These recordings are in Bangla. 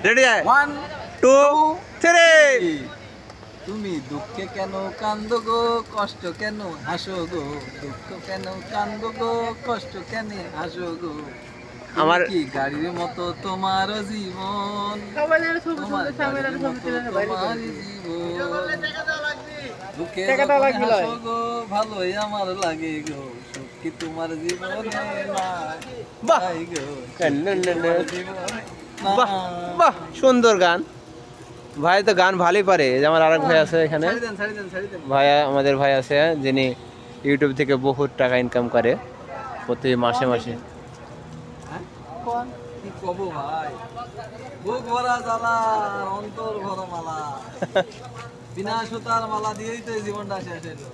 রেডি আয়, 1 2 2 3। 3 তুমি দুঃখে কেন কান্দো গো, কষ্ট কেন হাসো গো, দুঃখ কেন কান্দো গো, কষ্ট কেন হাসো গো, আমার কি গাড়ির মতো তোমার জীবন, তোমার গাড়ির মতো তোমার জীবন, দুঃখে যখন হাসো গো ভালোই আমার লাগে গো, সুখ কি তোমার জীবনে বাহ নাই গো, সুখ কি তোমার জীবনে বাহ নাই। বাহ, সুন্দর গান। ভাই তো গান ভালোই পারে। এই যে আমার আরেক ভাই আছে এখানে, ছাড়ি দেন ছাড়ি দেন ছাড়ি দেন। ভাইয়া আমাদের ভাই আছে যিনি ইউটিউব থেকে বহুত টাকা ইনকাম করে প্রতি মাসে মাসে। হ্যাঁ? কি কব ভাই, বুক ভরা জ্বালা আর অন্তর ভরা মালা, বিনা সুতার মালা দিয়েই তো এই জীবনটা শেষ হলো।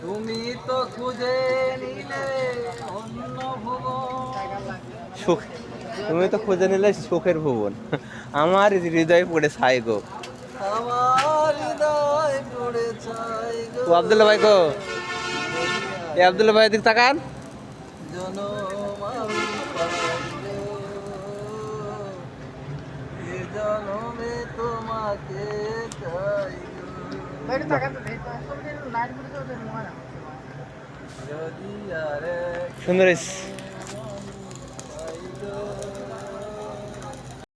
তুমি তো খুঁজে নিলে অন্য ভুবন, সুখ, তুমি তো খুঁজে নিলে সুখের ভুবন, আমার হৃদয় পড়ে ছাই গো। আমার হৃদয় পড়ে চাই গো, ও আব্দুল্লাহ ভাই গো, এই আব্দুল্লাহ ভাই দিক তাকান। জনম আমি পাই গো, এ জনমে তোমাকে চাই গো, যদি আর সুন্দর হয়েছে।